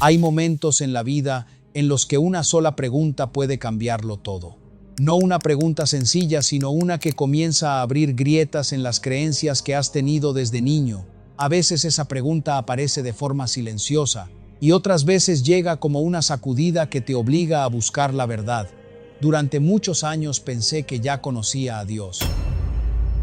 Hay momentos en la vida en los que una sola pregunta puede cambiarlo todo. No una pregunta sencilla, sino una que comienza a abrir grietas en las creencias que has tenido desde niño. A veces esa pregunta aparece de forma silenciosa y otras veces llega como una sacudida que te obliga a buscar la verdad. Durante muchos años pensé que ya conocía a Dios.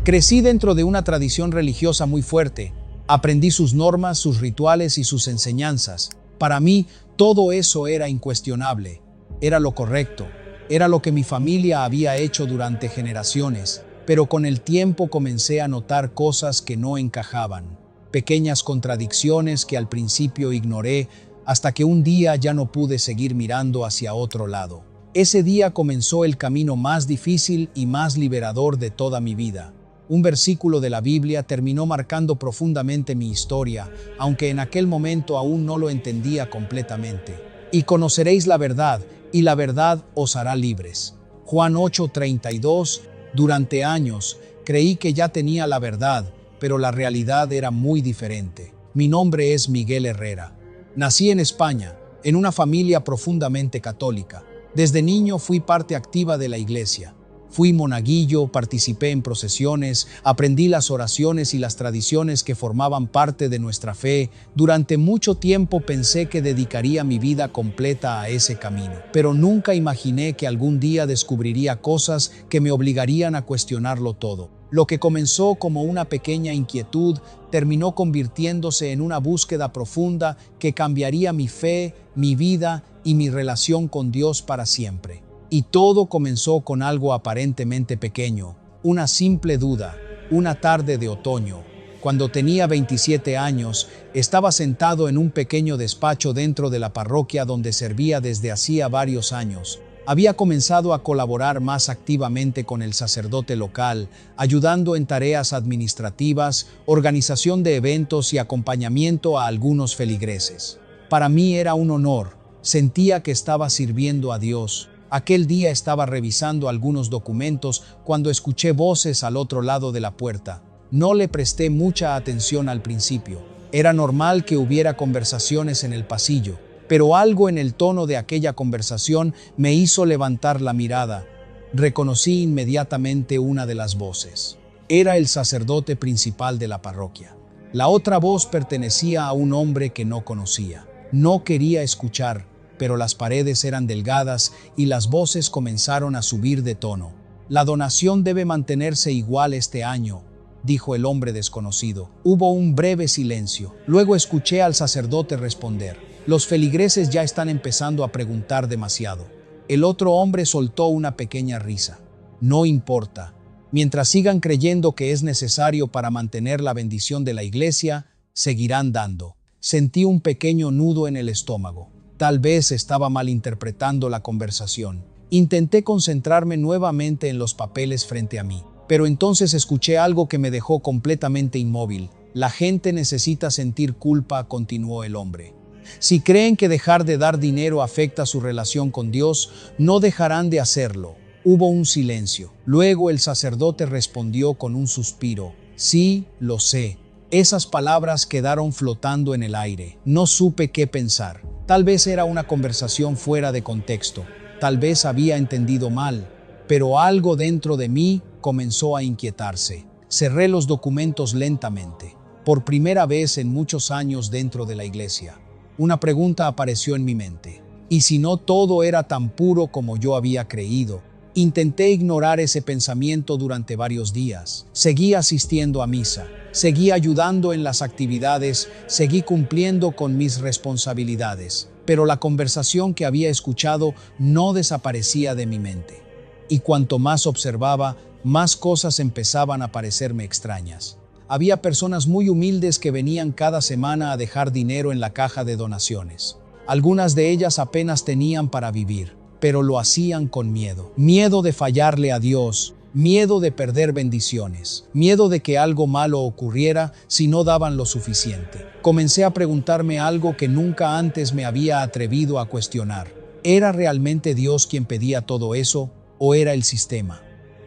Crecí dentro de una tradición religiosa muy fuerte. Aprendí sus normas, sus rituales y sus enseñanzas. Para mí, todo eso era incuestionable. Era lo correcto. Era lo que mi familia había hecho durante generaciones. Pero con el tiempo comencé a notar cosas que no encajaban. Pequeñas contradicciones que al principio ignoré hasta que un día ya no pude seguir mirando hacia otro lado. Ese día comenzó el camino más difícil y más liberador de toda mi vida. Un versículo de la Biblia terminó marcando profundamente mi historia, aunque en aquel momento aún no lo entendía completamente. Y conoceréis la verdad, y la verdad os hará libres. Juan 8:32. Durante años creí que ya tenía la verdad, pero la realidad era muy diferente. Mi nombre es Miguel Herrera. Nací en España, en una familia profundamente católica. Desde niño fui parte activa de la iglesia. Fui monaguillo, participé en procesiones, aprendí las oraciones y las tradiciones que formaban parte de nuestra fe. Durante mucho tiempo pensé que dedicaría mi vida completa a ese camino, pero nunca imaginé que algún día descubriría cosas que me obligarían a cuestionarlo todo. Lo que comenzó como una pequeña inquietud terminó convirtiéndose en una búsqueda profunda que cambiaría mi fe, mi vida y mi relación con Dios para siempre. Y todo comenzó con algo aparentemente pequeño, una simple duda. Una tarde de otoño, cuando tenía 27 años, estaba sentado en un pequeño despacho dentro de la parroquia donde servía desde hacía varios años. Había comenzado a colaborar más activamente con el sacerdote local, ayudando en tareas administrativas, organización de eventos y acompañamiento a algunos feligreses. Para mí era un honor, sentía que estaba sirviendo a Dios. Aquel día estaba revisando algunos documentos cuando escuché voces al otro lado de la puerta. No le presté mucha atención al principio. Era normal que hubiera conversaciones en el pasillo, pero algo en el tono de aquella conversación me hizo levantar la mirada. Reconocí inmediatamente una de las voces. Era el sacerdote principal de la parroquia. La otra voz pertenecía a un hombre que no conocía. No quería escuchar, pero las paredes eran delgadas y las voces comenzaron a subir de tono. La donación debe mantenerse igual este año, dijo el hombre desconocido. Hubo un breve silencio. Luego escuché al sacerdote responder. Los feligreses ya están empezando a preguntar demasiado. El otro hombre soltó una pequeña risa. No importa. Mientras sigan creyendo que es necesario para mantener la bendición de la iglesia, seguirán dando. Sentí un pequeño nudo en el estómago. Tal vez estaba malinterpretando la conversación. Intenté concentrarme nuevamente en los papeles frente a mí, pero entonces escuché algo que me dejó completamente inmóvil. La gente necesita sentir culpa, continuó el hombre. Si creen que dejar de dar dinero afecta su relación con Dios, no dejarán de hacerlo. Hubo un silencio. Luego el sacerdote respondió con un suspiro. Sí, lo sé. Esas palabras quedaron flotando en el aire. No supe qué pensar. Tal vez era una conversación fuera de contexto. Tal vez había entendido mal. Pero algo dentro de mí comenzó a inquietarse. Cerré los documentos lentamente. Por primera vez en muchos años dentro de la iglesia, una pregunta apareció en mi mente. ¿Y si no todo era tan puro como yo había creído? Intenté ignorar ese pensamiento durante varios días. Seguí asistiendo a misa, seguí ayudando en las actividades, seguí cumpliendo con mis responsabilidades. Pero la conversación que había escuchado no desaparecía de mi mente. Y cuanto más observaba, más cosas empezaban a parecerme extrañas. Había personas muy humildes que venían cada semana a dejar dinero en la caja de donaciones. Algunas de ellas apenas tenían para vivir, pero lo hacían con miedo. Miedo de fallarle a Dios, miedo de perder bendiciones, miedo de que algo malo ocurriera si no daban lo suficiente. Comencé a preguntarme algo que nunca antes me había atrevido a cuestionar. ¿Era realmente Dios quien pedía todo eso o era el sistema?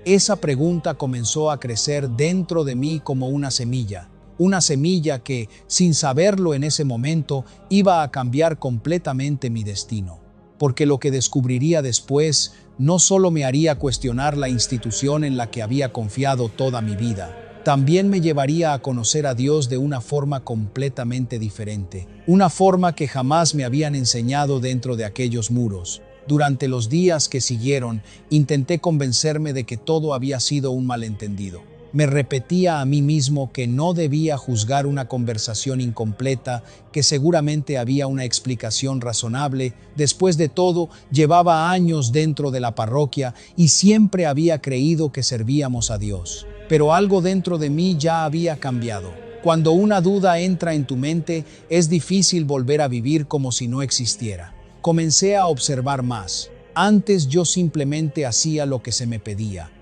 Esa pregunta comenzó a crecer dentro de mí como una semilla. una semilla que, sin saberlo en ese momento, iba a cambiar completamente mi destino. Porque lo que descubriría después no solo me haría cuestionar la institución en la que había confiado toda mi vida, también me llevaría a conocer a Dios de una forma completamente diferente, una forma que jamás me habían enseñado dentro de aquellos muros. Durante los días que siguieron, intenté convencerme de que todo había sido un malentendido. Me repetía a mí mismo que no debía juzgar una conversación incompleta, que seguramente había una explicación razonable. Después de todo, llevaba años dentro de la parroquia y siempre había creído que servíamos a Dios. Pero algo dentro de mí ya había cambiado. Cuando una duda entra en tu mente, es difícil volver a vivir como si no existiera. Comencé a observar más. Antes yo simplemente hacía lo que se me pedía.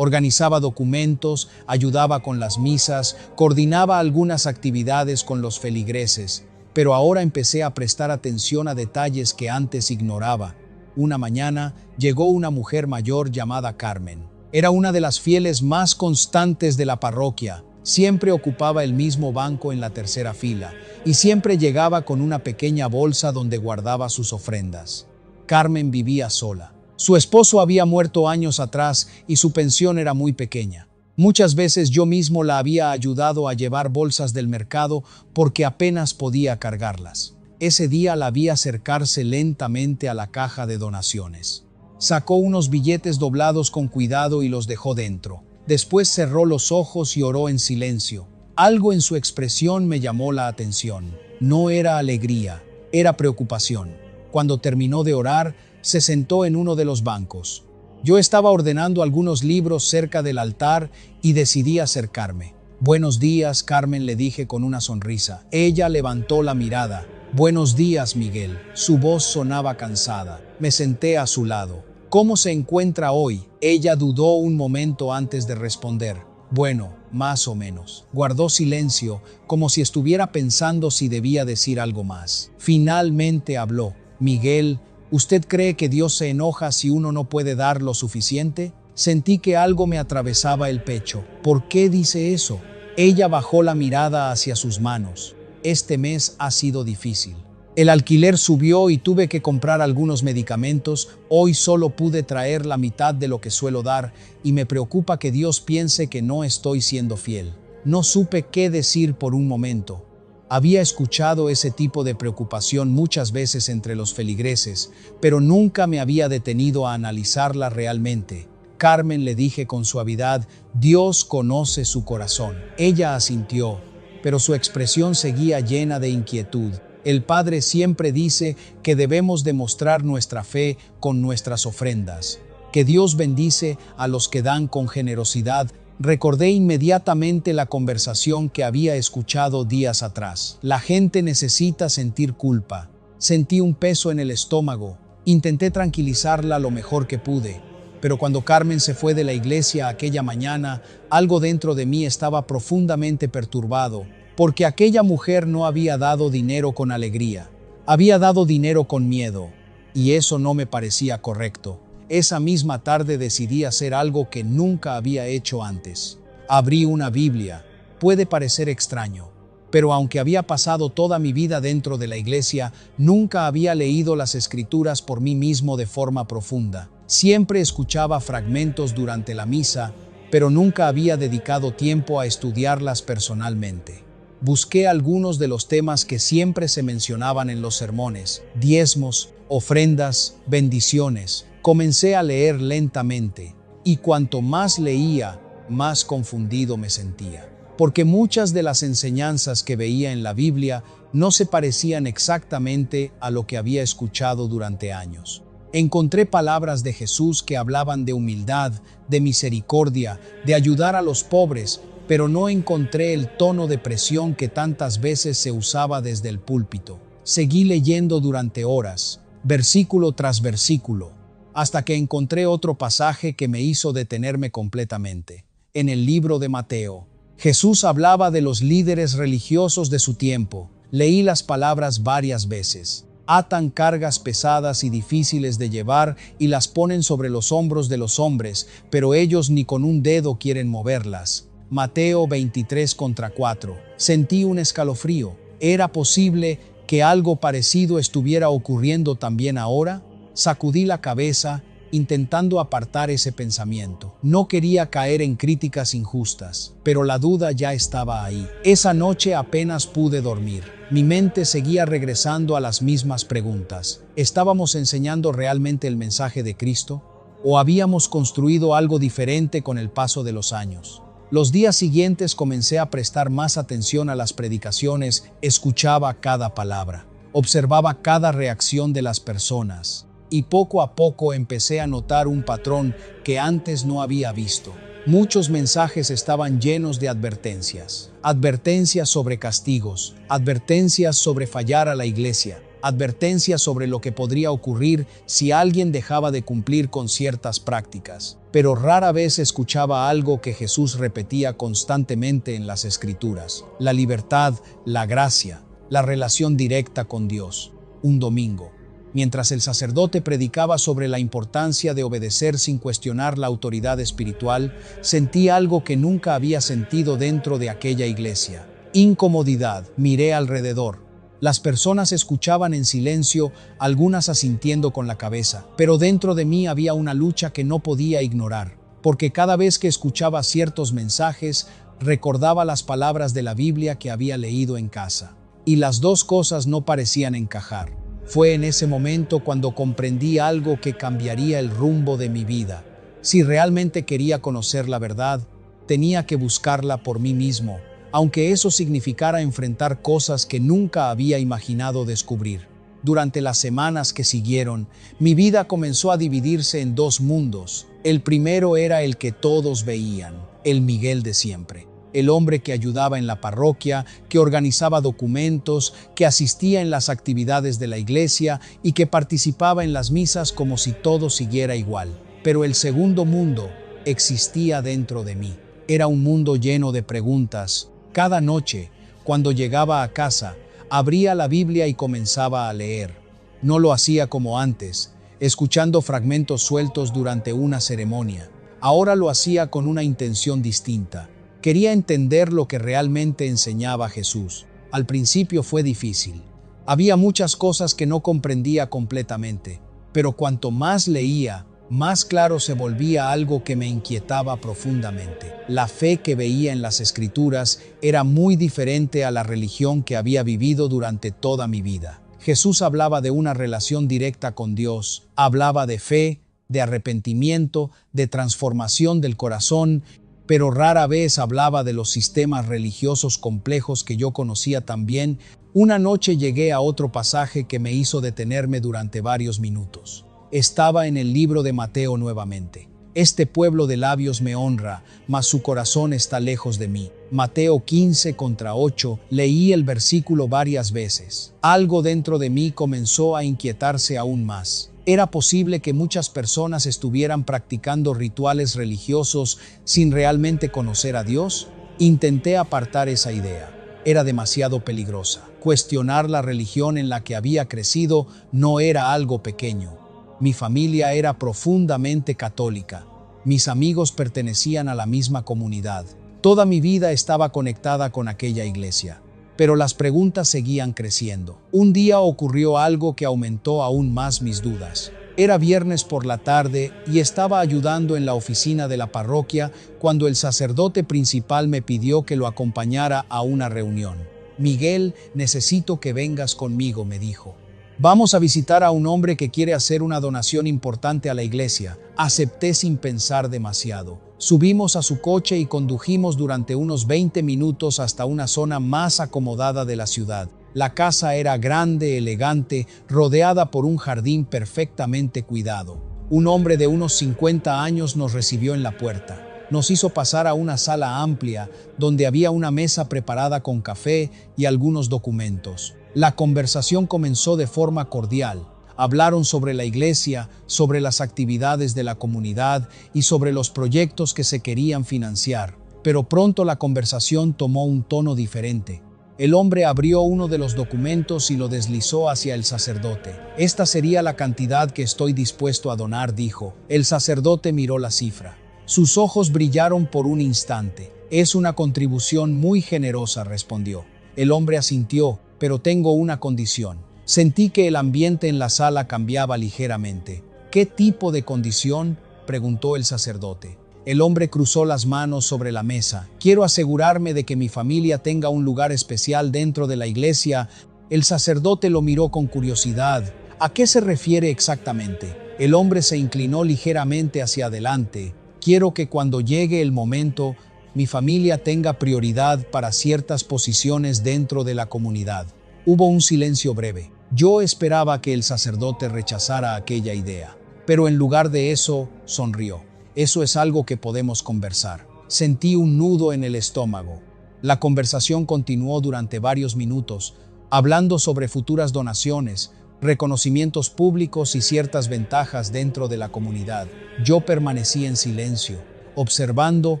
Organizaba documentos, ayudaba con las misas, coordinaba algunas actividades con los feligreses, pero ahora empecé a prestar atención a detalles que antes ignoraba. Una mañana llegó una mujer mayor llamada Carmen. Era una de las fieles más constantes de la parroquia. Siempre ocupaba el mismo banco en la tercera fila y siempre llegaba con una pequeña bolsa donde guardaba sus ofrendas. Carmen vivía sola. Su esposo había muerto años atrás y su pensión era muy pequeña. Muchas veces yo mismo la había ayudado a llevar bolsas del mercado porque apenas podía cargarlas. Ese día la vi acercarse lentamente a la caja de donaciones. Sacó unos billetes doblados con cuidado y los dejó dentro. Después cerró los ojos y oró en silencio. Algo en su expresión me llamó la atención. No era alegría, era preocupación. Cuando terminó de orar, se sentó en uno de los bancos. Yo estaba ordenando algunos libros cerca del altar y decidí acercarme. «Buenos días, Carmen», le dije con una sonrisa. Ella levantó la mirada. «Buenos días, Miguel». Su voz sonaba cansada. Me senté a su lado. «¿Cómo se encuentra hoy?». Ella dudó un momento antes de responder. «Bueno, más o menos». Guardó silencio, como si estuviera pensando si debía decir algo más. Finalmente habló. «Miguel, ¿usted cree que Dios se enoja si uno no puede dar lo suficiente?». Sentí que algo me atravesaba el pecho. «¿Por qué dice eso?». Ella bajó la mirada hacia sus manos. «Este mes ha sido difícil. El alquiler subió y tuve que comprar algunos medicamentos. Hoy solo pude traer la mitad de lo que suelo dar y me preocupa que Dios piense que no estoy siendo fiel». No supe qué decir por un momento. Había escuchado ese tipo de preocupación muchas veces entre los feligreses, pero nunca me había detenido a analizarla realmente. «Carmen», le dije con suavidad, «Dios conoce su corazón». Ella asintió, pero su expresión seguía llena de inquietud. «El Padre siempre dice que debemos demostrar nuestra fe con nuestras ofrendas, que Dios bendice a los que dan con generosidad». Recordé inmediatamente la conversación que había escuchado días atrás. La gente necesita sentir culpa. Sentí un peso en el estómago. Intenté tranquilizarla lo mejor que pude. Pero cuando Carmen se fue de la iglesia aquella mañana, algo dentro de mí estaba profundamente perturbado, porque aquella mujer no había dado dinero con alegría. Había dado dinero con miedo, y eso no me parecía correcto. Esa misma tarde decidí hacer algo que nunca había hecho antes. Abrí una Biblia. Puede parecer extraño, pero aunque había pasado toda mi vida dentro de la iglesia, nunca había leído las Escrituras por mí mismo de forma profunda. Siempre escuchaba fragmentos durante la misa, pero nunca había dedicado tiempo a estudiarlas personalmente. Busqué algunos de los temas que siempre se mencionaban en los sermones: diezmos, ofrendas, bendiciones. Comencé a leer lentamente, y cuanto más leía, más confundido me sentía, porque muchas de las enseñanzas que veía en la Biblia no se parecían exactamente a lo que había escuchado durante años. Encontré palabras de Jesús que hablaban de humildad, de misericordia, de ayudar a los pobres, pero no encontré el tono de presión que tantas veces se usaba desde el púlpito. Seguí leyendo durante horas, versículo tras versículo, hasta que encontré otro pasaje que me hizo detenerme completamente. En el libro de Mateo, Jesús hablaba de los líderes religiosos de su tiempo. Leí las palabras varias veces. Atan cargas pesadas y difíciles de llevar y las ponen sobre los hombros de los hombres, pero ellos ni con un dedo quieren moverlas. Mateo 23:4. Sentí un escalofrío. ¿Era posible que algo parecido estuviera ocurriendo también ahora? Sacudí la cabeza, intentando apartar ese pensamiento. No quería caer en críticas injustas, pero la duda ya estaba ahí. Esa noche apenas pude dormir. Mi mente seguía regresando a las mismas preguntas. ¿Estábamos enseñando realmente el mensaje de Cristo? ¿O habíamos construido algo diferente con el paso de los años? Los días siguientes comencé a prestar más atención a las predicaciones, escuchaba cada palabra, observaba cada reacción de las personas. Y poco a poco empecé a notar un patrón que antes no había visto. Muchos mensajes estaban llenos de advertencias. Advertencias sobre castigos, advertencias sobre fallar a la iglesia, advertencias sobre lo que podría ocurrir si alguien dejaba de cumplir con ciertas prácticas. Pero rara vez escuchaba algo que Jesús repetía constantemente en las Escrituras: la libertad, la gracia, la relación directa con Dios. Un domingo, mientras el sacerdote predicaba sobre la importancia de obedecer sin cuestionar la autoridad espiritual, sentí algo que nunca había sentido dentro de aquella iglesia: incomodidad. Miré alrededor. Las personas escuchaban en silencio, algunas asintiendo con la cabeza, pero dentro de mí había una lucha que no podía ignorar, porque cada vez que escuchaba ciertos mensajes, recordaba las palabras de la Biblia que había leído en casa. Y las dos cosas no parecían encajar. Fue en ese momento cuando comprendí algo que cambiaría el rumbo de mi vida. Si realmente quería conocer la verdad, tenía que buscarla por mí mismo, aunque eso significara enfrentar cosas que nunca había imaginado descubrir. Durante las semanas que siguieron, mi vida comenzó a dividirse en dos mundos. El primero era el que todos veían, el Miguel de siempre. El hombre que ayudaba en la parroquia, que organizaba documentos, que asistía en las actividades de la iglesia y que participaba en las misas como si todo siguiera igual. Pero el segundo mundo existía dentro de mí. Era un mundo lleno de preguntas. Cada noche, cuando llegaba a casa, abría la Biblia y comenzaba a leer. No lo hacía como antes, escuchando fragmentos sueltos durante una ceremonia. Ahora lo hacía con una intención distinta. Quería entender lo que realmente enseñaba Jesús. Al principio fue difícil. Había muchas cosas que no comprendía completamente, pero cuanto más leía, más claro se volvía algo que me inquietaba profundamente. La fe que veía en las Escrituras era muy diferente a la religión que había vivido durante toda mi vida. Jesús hablaba de una relación directa con Dios, hablaba de fe, de arrepentimiento, de transformación del corazón, pero rara vez hablaba de los sistemas religiosos complejos que yo conocía también. Una noche llegué a otro pasaje que me hizo detenerme durante varios minutos. Estaba en el libro de Mateo nuevamente. Este pueblo de labios me honra, mas su corazón está lejos de mí. Mateo 15:8. Leí el versículo varias veces. Algo dentro de mí comenzó a inquietarse aún más. ¿Era posible que muchas personas estuvieran practicando rituales religiosos sin realmente conocer a Dios? Intenté apartar esa idea. Era demasiado peligrosa. Cuestionar la religión en la que había crecido no era algo pequeño. Mi familia era profundamente católica. Mis amigos pertenecían a la misma comunidad. Toda mi vida estaba conectada con aquella iglesia. Pero las preguntas seguían creciendo. Un día ocurrió algo que aumentó aún más mis dudas. Era viernes por la tarde y estaba ayudando en la oficina de la parroquia cuando el sacerdote principal me pidió que lo acompañara a una reunión. Miguel, necesito que vengas conmigo, me dijo. Vamos a visitar a un hombre que quiere hacer una donación importante a la iglesia. Acepté sin pensar demasiado. Subimos a su coche y condujimos durante unos 20 minutos hasta una zona más acomodada de la ciudad. La casa era grande, elegante, rodeada por un jardín perfectamente cuidado. Un hombre de unos 50 años nos recibió en la puerta. Nos hizo pasar a una sala amplia, donde había una mesa preparada con café y algunos documentos. La conversación comenzó de forma cordial. Hablaron sobre la iglesia, sobre las actividades de la comunidad y sobre los proyectos que se querían financiar. Pero pronto la conversación tomó un tono diferente. El hombre abrió uno de los documentos y lo deslizó hacia el sacerdote. Esta sería la cantidad que estoy dispuesto a donar, dijo. El sacerdote miró la cifra. Sus ojos brillaron por un instante. Es una contribución muy generosa, respondió. El hombre asintió, pero tengo una condición. Sentí que el ambiente en la sala cambiaba ligeramente. ¿Qué tipo de condición?, preguntó el sacerdote. El hombre cruzó las manos sobre la mesa. Quiero asegurarme de que mi familia tenga un lugar especial dentro de la iglesia. El sacerdote lo miró con curiosidad. ¿A qué se refiere exactamente? El hombre se inclinó ligeramente hacia adelante. Quiero que cuando llegue el momento, mi familia tenga prioridad para ciertas posiciones dentro de la comunidad. Hubo un silencio breve. Yo esperaba que el sacerdote rechazara aquella idea, pero en lugar de eso, sonrió. Eso es algo que podemos conversar. Sentí un nudo en el estómago. La conversación continuó durante varios minutos, hablando sobre futuras donaciones, reconocimientos públicos y ciertas ventajas dentro de la comunidad. Yo permanecí en silencio, observando,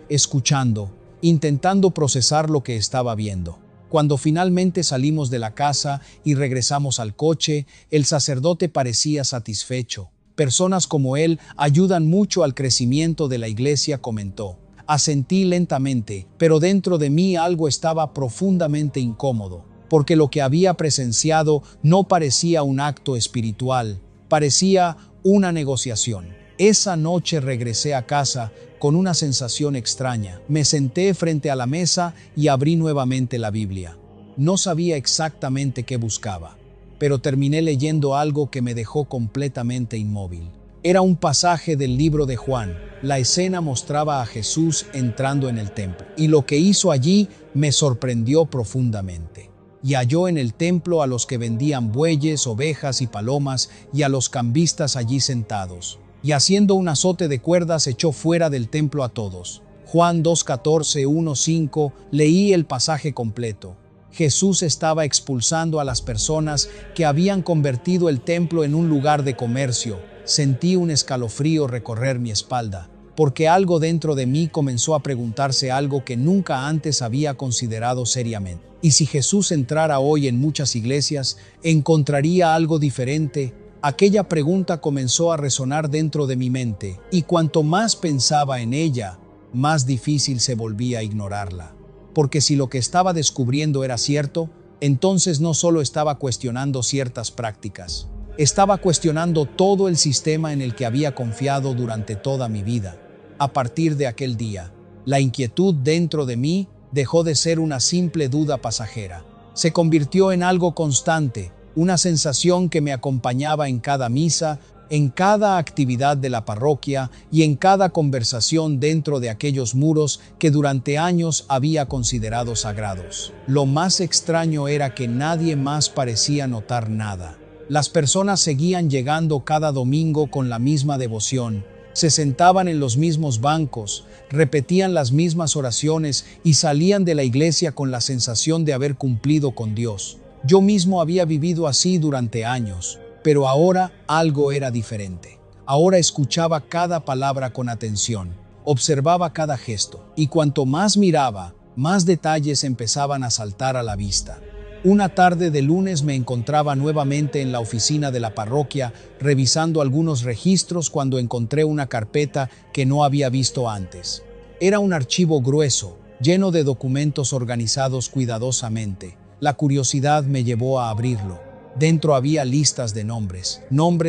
escuchando, intentando procesar lo que estaba viendo. Cuando finalmente salimos de la casa y regresamos al coche, el sacerdote parecía satisfecho. Personas como él ayudan mucho al crecimiento de la iglesia, comentó. Asentí lentamente, pero dentro de mí algo estaba profundamente incómodo, porque lo que había presenciado no parecía un acto espiritual, parecía una negociación. Esa noche regresé a casa con una sensación extraña. Me senté frente a la mesa y abrí nuevamente la Biblia. No sabía exactamente qué buscaba, pero terminé leyendo algo que me dejó completamente inmóvil. Era un pasaje del libro de Juan. La escena mostraba a Jesús entrando en el templo, y lo que hizo allí me sorprendió profundamente. Y halló en el templo a los que vendían bueyes, ovejas y palomas, y a los cambistas allí sentados. Y haciendo un azote de cuerdas echó fuera del templo a todos. Juan 2:14, 1:5, leí el pasaje completo. Jesús estaba expulsando a las personas que habían convertido el templo en un lugar de comercio. Sentí un escalofrío recorrer mi espalda, porque algo dentro de mí comenzó a preguntarse algo que nunca antes había considerado seriamente. ¿Y si Jesús entrara hoy en muchas iglesias, encontraría algo diferente? Aquella pregunta comenzó a resonar dentro de mi mente, y cuanto más pensaba en ella, más difícil se volvía a ignorarla. Porque si lo que estaba descubriendo era cierto, entonces no solo estaba cuestionando ciertas prácticas, estaba cuestionando todo el sistema en el que había confiado durante toda mi vida. A partir de aquel día, la inquietud dentro de mí dejó de ser una simple duda pasajera. Se convirtió en algo constante, una sensación que me acompañaba en cada misa, en cada actividad de la parroquia y en cada conversación dentro de aquellos muros que durante años había considerado sagrados. Lo más extraño era que nadie más parecía notar nada. Las personas seguían llegando cada domingo con la misma devoción, se sentaban en los mismos bancos, repetían las mismas oraciones y salían de la iglesia con la sensación de haber cumplido con Dios. Yo mismo había vivido así durante años, pero ahora algo era diferente. Ahora escuchaba cada palabra con atención, observaba cada gesto, y cuanto más miraba, más detalles empezaban a saltar a la vista. Una tarde de lunes me encontraba nuevamente en la oficina de la parroquia, revisando algunos registros cuando encontré una carpeta que no había visto antes. Era un archivo grueso, lleno de documentos organizados cuidadosamente. La curiosidad me llevó a abrirlo. Dentro había listas de nombres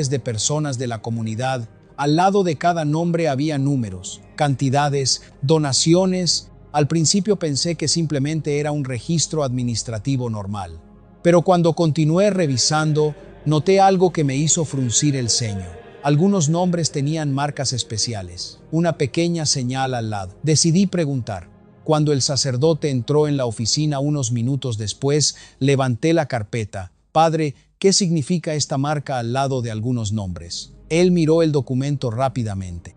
de personas de la comunidad. Al lado de cada nombre había números, cantidades, donaciones. Al principio pensé que simplemente era un registro administrativo normal. Pero cuando continué revisando, noté algo que me hizo fruncir el ceño. Algunos nombres tenían marcas especiales, una pequeña señal al lado. Decidí preguntar. Cuando el sacerdote entró en la oficina unos minutos después, levanté la carpeta. Padre, ¿qué significa esta marca al lado de algunos nombres? Él miró el documento rápidamente.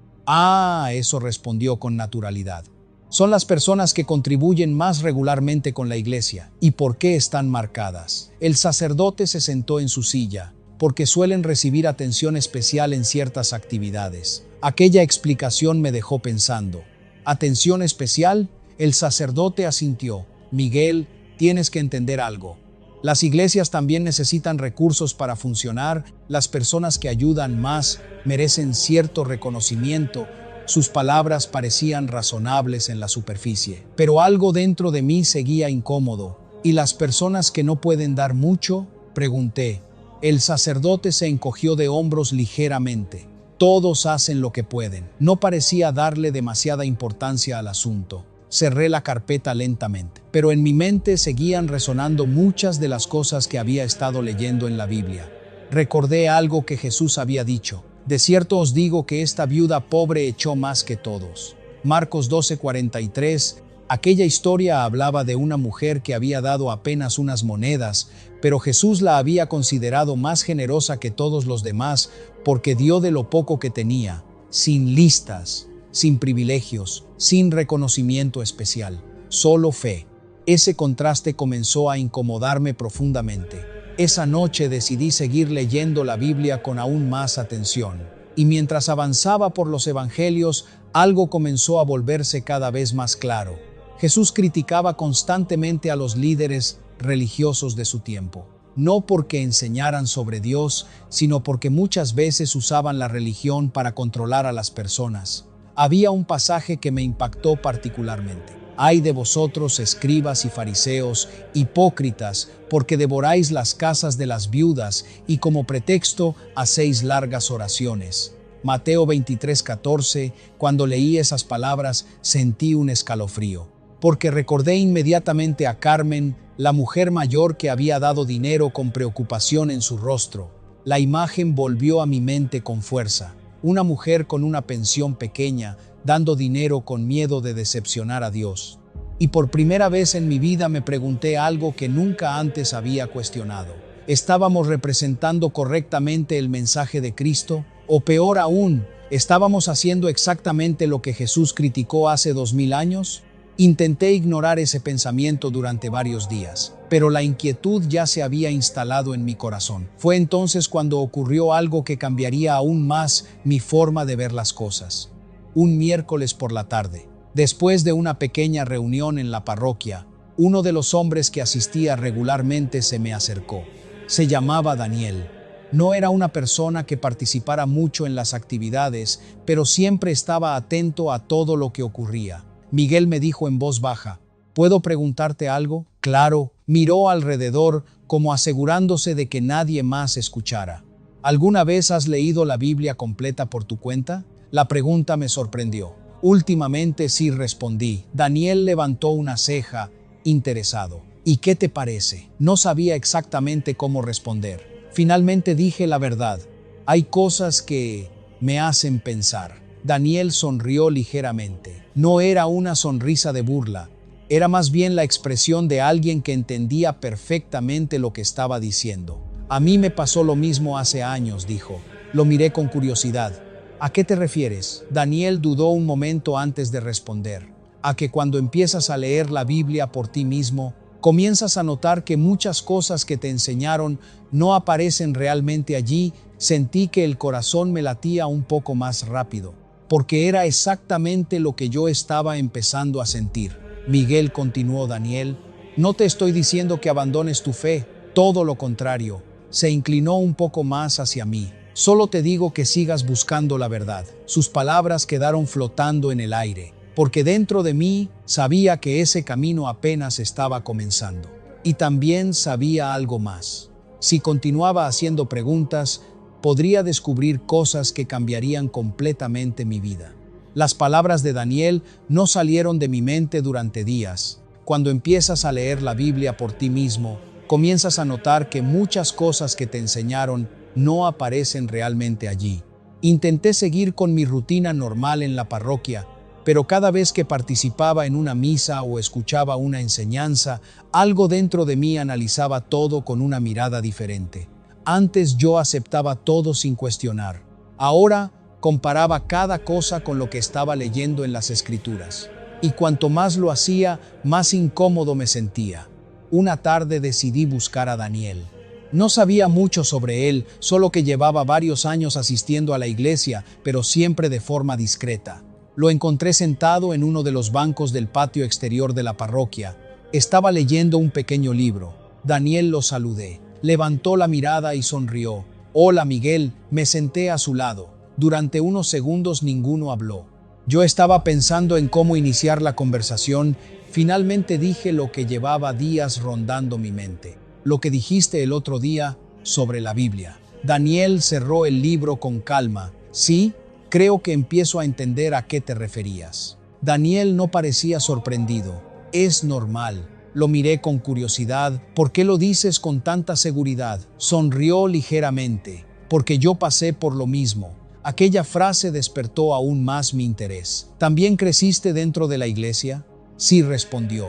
Eso, respondió con naturalidad. Son las personas que contribuyen más regularmente con la iglesia. ¿Y por qué están marcadas? El sacerdote se sentó en su silla, porque suelen recibir atención especial en ciertas actividades. Aquella explicación me dejó pensando. ¿Atención especial? El sacerdote asintió. Miguel, tienes que entender algo. Las iglesias también necesitan recursos para funcionar. Las personas que ayudan más merecen cierto reconocimiento. Sus palabras parecían razonables en la superficie, pero algo dentro de mí seguía incómodo. ¿Y las personas que no pueden dar mucho?, pregunté. El sacerdote se encogió de hombros ligeramente. Todos hacen lo que pueden. No parecía darle demasiada importancia al asunto. Cerré la carpeta lentamente, pero en mi mente seguían resonando muchas de las cosas que había estado leyendo en la Biblia. Recordé algo que Jesús había dicho. De cierto os digo que esta viuda pobre echó más que todos. Marcos 12:43. Aquella historia hablaba de una mujer que había dado apenas unas monedas, pero Jesús la había considerado más generosa que todos los demás porque dio de lo poco que tenía, sin listas, sin privilegios, sin reconocimiento especial, solo fe. Ese contraste comenzó a incomodarme profundamente. Esa noche decidí seguir leyendo la Biblia con aún más atención, y mientras avanzaba por los evangelios, algo comenzó a volverse cada vez más claro. Jesús criticaba constantemente a los líderes religiosos de su tiempo, no porque enseñaran sobre Dios, sino porque muchas veces usaban la religión para controlar a las personas. Había un pasaje que me impactó particularmente. Ay de vosotros, escribas y fariseos, hipócritas, porque devoráis las casas de las viudas y como pretexto hacéis largas oraciones. Mateo 23:14, cuando leí esas palabras sentí un escalofrío, porque recordé inmediatamente a Carmen, la mujer mayor que había dado dinero con preocupación en su rostro. La imagen volvió a mi mente con fuerza. Una mujer con una pensión pequeña, dando dinero con miedo de decepcionar a Dios. Y por primera vez en mi vida me pregunté algo que nunca antes había cuestionado. ¿Estábamos representando correctamente el mensaje de Cristo? O peor aún, ¿estábamos haciendo exactamente lo que Jesús criticó hace 2000 años? Intenté ignorar ese pensamiento durante varios días, pero la inquietud ya se había instalado en mi corazón. Fue entonces cuando ocurrió algo que cambiaría aún más mi forma de ver las cosas. Un miércoles por la tarde, después de una pequeña reunión en la parroquia, uno de los hombres que asistía regularmente se me acercó. Se llamaba Daniel. No era una persona que participara mucho en las actividades, pero siempre estaba atento a todo lo que ocurría. Miguel me dijo en voz baja, ¿puedo preguntarte algo? Claro, miró alrededor como asegurándose de que nadie más escuchara. ¿Alguna vez has leído la Biblia completa por tu cuenta? La pregunta me sorprendió. Últimamente sí, respondí. Daniel levantó una ceja, interesado. ¿Y qué te parece? No sabía exactamente cómo responder. Finalmente dije la verdad. Hay cosas que me hacen pensar. Daniel sonrió ligeramente. No era una sonrisa de burla, era más bien la expresión de alguien que entendía perfectamente lo que estaba diciendo. A mí me pasó lo mismo hace años, dijo. Lo miré con curiosidad. ¿A qué te refieres? Daniel dudó un momento antes de responder. A que cuando empiezas a leer la Biblia por ti mismo, comienzas a notar que muchas cosas que te enseñaron no aparecen realmente allí. Sentí que el corazón me latía un poco más rápido, porque era exactamente lo que yo estaba empezando a sentir. Miguel, continuó Daniel, no te estoy diciendo que abandones tu fe, todo lo contrario. Se inclinó un poco más hacia mí. Solo te digo que sigas buscando la verdad. Sus palabras quedaron flotando en el aire, porque dentro de mí sabía que ese camino apenas estaba comenzando. Y también sabía algo más. Si continuaba haciendo preguntas, podría descubrir cosas que cambiarían completamente mi vida. Las palabras de Daniel no salieron de mi mente durante días. Cuando empiezas a leer la Biblia por ti mismo, comienzas a notar que muchas cosas que te enseñaron no aparecen realmente allí. Intenté seguir con mi rutina normal en la parroquia, pero cada vez que participaba en una misa o escuchaba una enseñanza, algo dentro de mí analizaba todo con una mirada diferente. Antes yo aceptaba todo sin cuestionar. Ahora comparaba cada cosa con lo que estaba leyendo en las Escrituras. Y cuanto más lo hacía, más incómodo me sentía. Una tarde decidí buscar a Daniel. No sabía mucho sobre él, solo que llevaba varios años asistiendo a la iglesia, pero siempre de forma discreta. Lo encontré sentado en uno de los bancos del patio exterior de la parroquia. Estaba leyendo un pequeño libro. Daniel lo saludé. Levantó la mirada y sonrió. Hola, Miguel. Me senté a su lado. Durante unos segundos ninguno habló. Yo estaba pensando en cómo iniciar la conversación. Finalmente dije lo que llevaba días rondando mi mente. Lo que dijiste el otro día sobre la Biblia. Daniel cerró el libro con calma. Sí, creo que empiezo a entender a qué te referías. Daniel no parecía sorprendido. Es normal. Lo miré con curiosidad. ¿Por qué lo dices con tanta seguridad? Sonrió ligeramente. Porque yo pasé por lo mismo. Aquella frase despertó aún más mi interés. ¿También creciste dentro de la iglesia? Sí, respondió.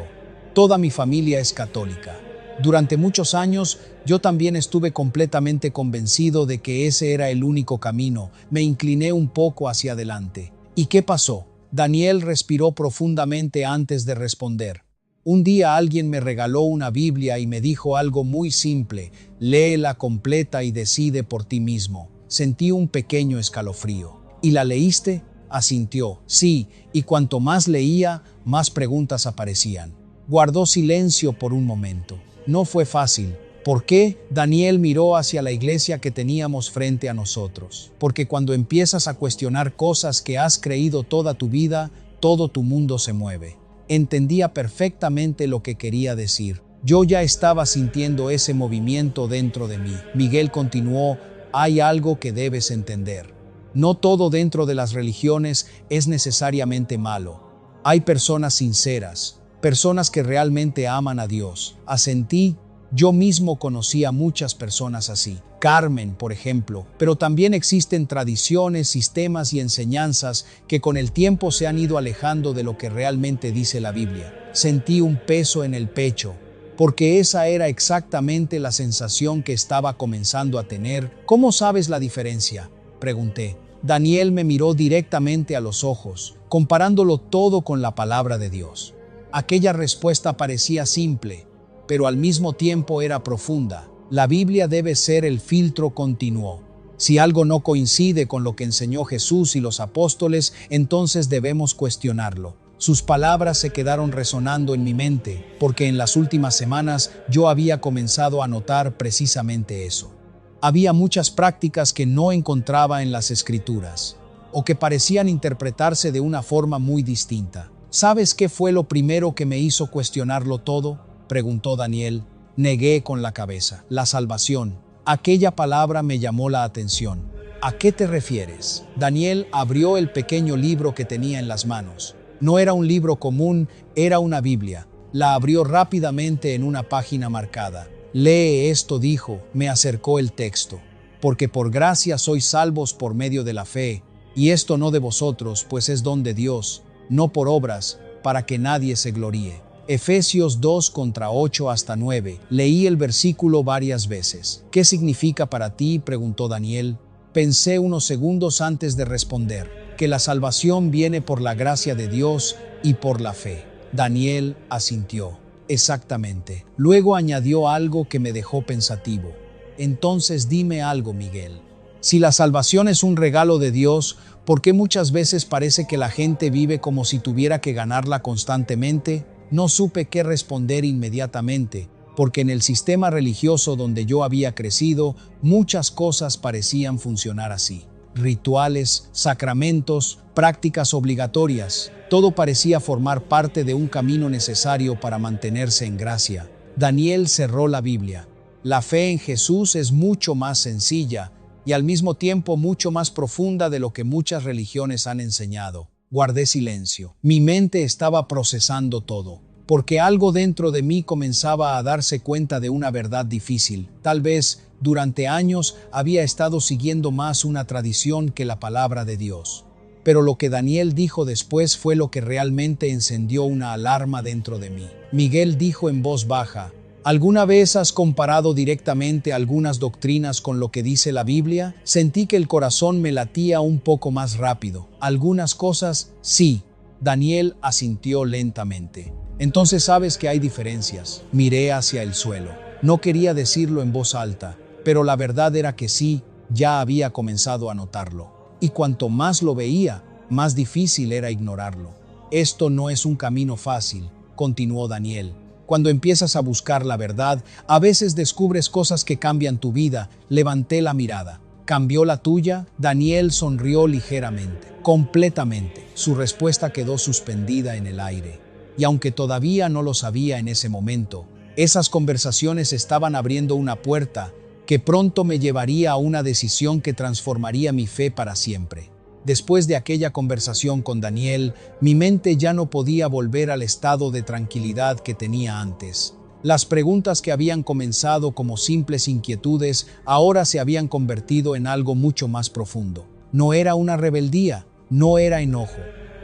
Toda mi familia es católica. Durante muchos años, yo también estuve completamente convencido de que ese era el único camino. Me incliné un poco hacia adelante. ¿Y qué pasó? Daniel respiró profundamente antes de responder. Un día alguien me regaló una Biblia y me dijo algo muy simple: léela completa y decide por ti mismo. Sentí un pequeño escalofrío. ¿Y la leíste? Asintió. Sí, y cuanto más leía, más preguntas aparecían. Guardó silencio por un momento. No fue fácil. ¿Por qué? Daniel miró hacia la iglesia que teníamos frente a nosotros. Porque cuando empiezas a cuestionar cosas que has creído toda tu vida, todo tu mundo se mueve. Entendía perfectamente lo que quería decir. Yo ya estaba sintiendo ese movimiento dentro de mí. Miguel continuó: hay algo que debes entender. No todo dentro de las religiones es necesariamente malo. Hay personas sinceras, personas que realmente aman a Dios. Asentí. Yo mismo conocí a muchas personas así. Carmen, por ejemplo. Pero también existen tradiciones, sistemas y enseñanzas que con el tiempo se han ido alejando de lo que realmente dice la Biblia. Sentí un peso en el pecho, porque esa era exactamente la sensación que estaba comenzando a tener. ¿Cómo sabes la diferencia?, pregunté. Daniel me miró directamente a los ojos, comparándolo todo con la palabra de Dios. Aquella respuesta parecía simple, pero al mismo tiempo era profunda. La Biblia debe ser el filtro, continuó. Si algo no coincide con lo que enseñó Jesús y los apóstoles, entonces debemos cuestionarlo. Sus palabras se quedaron resonando en mi mente, porque en las últimas semanas yo había comenzado a notar precisamente eso. Había muchas prácticas que no encontraba en las Escrituras, o que parecían interpretarse de una forma muy distinta. ¿Sabes qué fue lo primero que me hizo cuestionarlo todo?, preguntó Daniel. Negué con la cabeza. La salvación. Aquella palabra me llamó la atención. ¿A qué te refieres? Daniel abrió el pequeño libro que tenía en las manos. No era un libro común, era una Biblia. La abrió rápidamente en una página marcada. Lee esto, dijo. Me acercó el texto. Porque por gracia sois salvos por medio de la fe, y esto no de vosotros, pues es don de Dios, no por obras, para que nadie se gloríe. Efesios 2:8 hasta 9. Leí el versículo varias veces. ¿Qué significa para ti?, preguntó Daniel. Pensé unos segundos antes de responder. Que la salvación viene por la gracia de Dios y por la fe. Daniel asintió. Exactamente. Luego añadió algo que me dejó pensativo. Entonces dime algo, Miguel. Si la salvación es un regalo de Dios, ¿por qué muchas veces parece que la gente vive como si tuviera que ganarla constantemente? No supe qué responder inmediatamente, porque en el sistema religioso donde yo había crecido, muchas cosas parecían funcionar así. Rituales, sacramentos, prácticas obligatorias, todo parecía formar parte de un camino necesario para mantenerse en gracia. Daniel cerró la Biblia. La fe en Jesús es mucho más sencilla y al mismo tiempo mucho más profunda de lo que muchas religiones han enseñado. Guardé silencio. Mi mente estaba procesando todo, porque algo dentro de mí comenzaba a darse cuenta de una verdad difícil. Tal vez, durante años, había estado siguiendo más una tradición que la palabra de Dios. Pero lo que Daniel dijo después fue lo que realmente encendió una alarma dentro de mí. Miguel dijo en voz baja: ¿alguna vez has comparado directamente algunas doctrinas con lo que dice la Biblia? Sentí que el corazón me latía un poco más rápido. Algunas cosas, sí. Daniel asintió lentamente. Entonces sabes que hay diferencias. Miré hacia el suelo. No quería decirlo en voz alta, pero la verdad era que sí, ya había comenzado a notarlo. Y cuanto más lo veía, más difícil era ignorarlo. Esto no es un camino fácil, continuó Daniel. Cuando empiezas a buscar la verdad, a veces descubres cosas que cambian tu vida. Levanté la mirada. ¿Cambió la tuya? Daniel sonrió ligeramente. Completamente. Su respuesta quedó suspendida en el aire. Y aunque todavía no lo sabía en ese momento, esas conversaciones estaban abriendo una puerta que pronto me llevaría a una decisión que transformaría mi fe para siempre. Después de aquella conversación con Daniel, mi mente ya no podía volver al estado de tranquilidad que tenía antes. Las preguntas que habían comenzado como simples inquietudes ahora se habían convertido en algo mucho más profundo. No era una rebeldía, no era enojo,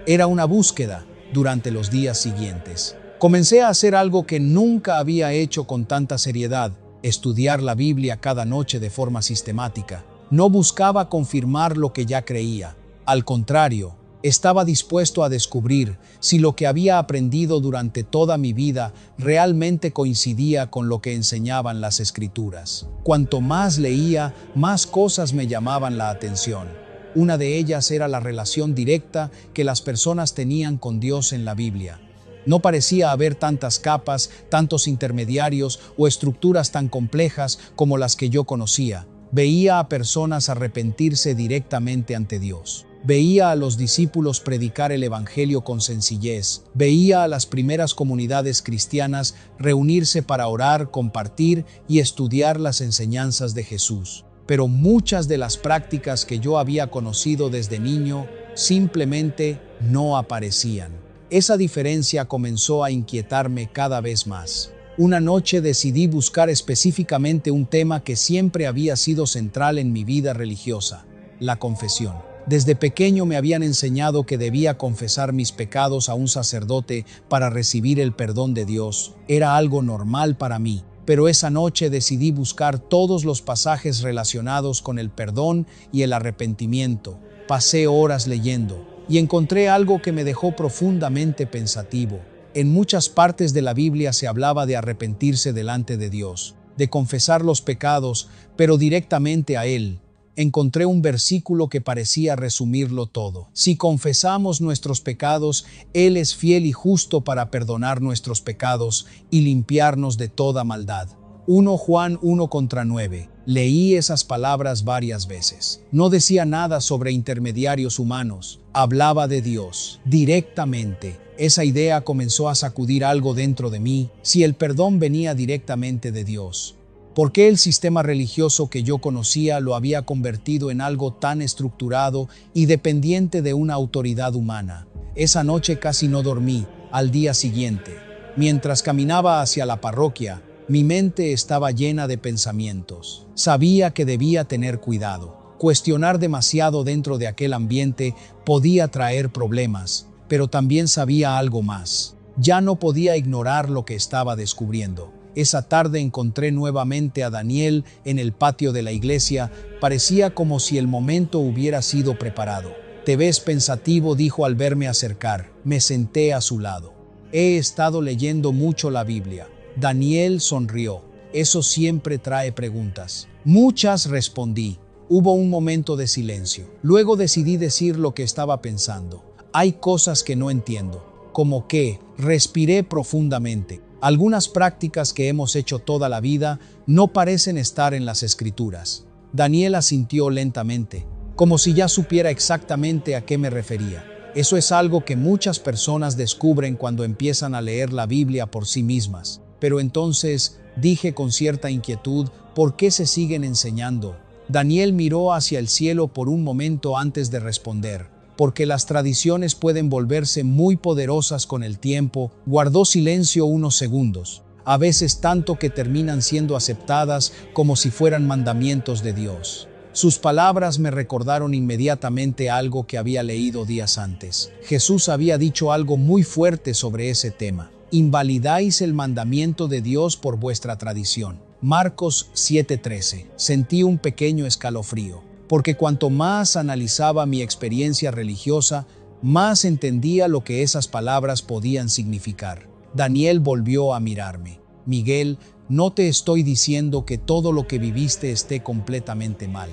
era una búsqueda. Durante los días siguientes, comencé a hacer algo que nunca había hecho con tanta seriedad: estudiar la Biblia cada noche de forma sistemática. No buscaba confirmar lo que ya creía. Al contrario, estaba dispuesto a descubrir si lo que había aprendido durante toda mi vida realmente coincidía con lo que enseñaban las Escrituras. Cuanto más leía, más cosas me llamaban la atención. Una de ellas era la relación directa que las personas tenían con Dios en la Biblia. No parecía haber tantas capas, tantos intermediarios o estructuras tan complejas como las que yo conocía. Veía a personas arrepentirse directamente ante Dios. Veía a los discípulos predicar el Evangelio con sencillez. Veía a las primeras comunidades cristianas reunirse para orar, compartir y estudiar las enseñanzas de Jesús. Pero muchas de las prácticas que yo había conocido desde niño simplemente no aparecían. Esa diferencia comenzó a inquietarme cada vez más. Una noche decidí buscar específicamente un tema que siempre había sido central en mi vida religiosa: la confesión. Desde pequeño me habían enseñado que debía confesar mis pecados a un sacerdote para recibir el perdón de Dios. Era algo normal para mí. Pero esa noche decidí buscar todos los pasajes relacionados con el perdón y el arrepentimiento. Pasé horas leyendo y encontré algo que me dejó profundamente pensativo. En muchas partes de la Biblia se hablaba de arrepentirse delante de Dios, de confesar los pecados, pero directamente a Él. Encontré un versículo que parecía resumirlo todo. Si confesamos nuestros pecados, Él es fiel y justo para perdonar nuestros pecados y limpiarnos de toda maldad. 1 Juan 1:9. Leí esas palabras varias veces. No decía nada sobre intermediarios humanos. Hablaba de Dios directamente. Esa idea comenzó a sacudir algo dentro de mí. Si el perdón venía directamente de Dios, ¿por qué el sistema religioso que yo conocía lo había convertido en algo tan estructurado y dependiente de una autoridad humana? Esa noche casi no dormí. Al día siguiente, mientras caminaba hacia la parroquia, mi mente estaba llena de pensamientos. Sabía que debía tener cuidado. Cuestionar demasiado dentro de aquel ambiente podía traer problemas, pero también sabía algo más. Ya no podía ignorar lo que estaba descubriendo. Esa tarde encontré nuevamente a Daniel en el patio de la iglesia. Parecía como si el momento hubiera sido preparado. «Te ves pensativo», dijo al verme acercar. Me senté a su lado. «He estado leyendo mucho la Biblia». Daniel sonrió. «Eso siempre trae preguntas». «Muchas», respondí. Hubo un momento de silencio. Luego decidí decir lo que estaba pensando. «Hay cosas que no entiendo». «¿Cómo qué?». Respiré profundamente. Algunas prácticas que hemos hecho toda la vida no parecen estar en las Escrituras. Daniel asintió lentamente, como si ya supiera exactamente a qué me refería. Eso es algo que muchas personas descubren cuando empiezan a leer la Biblia por sí mismas. Pero entonces, dije con cierta inquietud, ¿por qué se siguen enseñando? Daniel miró hacia el cielo por un momento antes de responder. Porque las tradiciones pueden volverse muy poderosas con el tiempo. Guardó silencio unos segundos, a veces tanto que terminan siendo aceptadas como si fueran mandamientos de Dios. Sus palabras me recordaron inmediatamente algo que había leído días antes. Jesús había dicho algo muy fuerte sobre ese tema. «Invalidáis el mandamiento de Dios por vuestra tradición». Marcos 7:13. Sentí un pequeño escalofrío, porque cuanto más analizaba mi experiencia religiosa, más entendía lo que esas palabras podían significar. Daniel volvió a mirarme. «Miguel, no te estoy diciendo que todo lo que viviste esté completamente mal.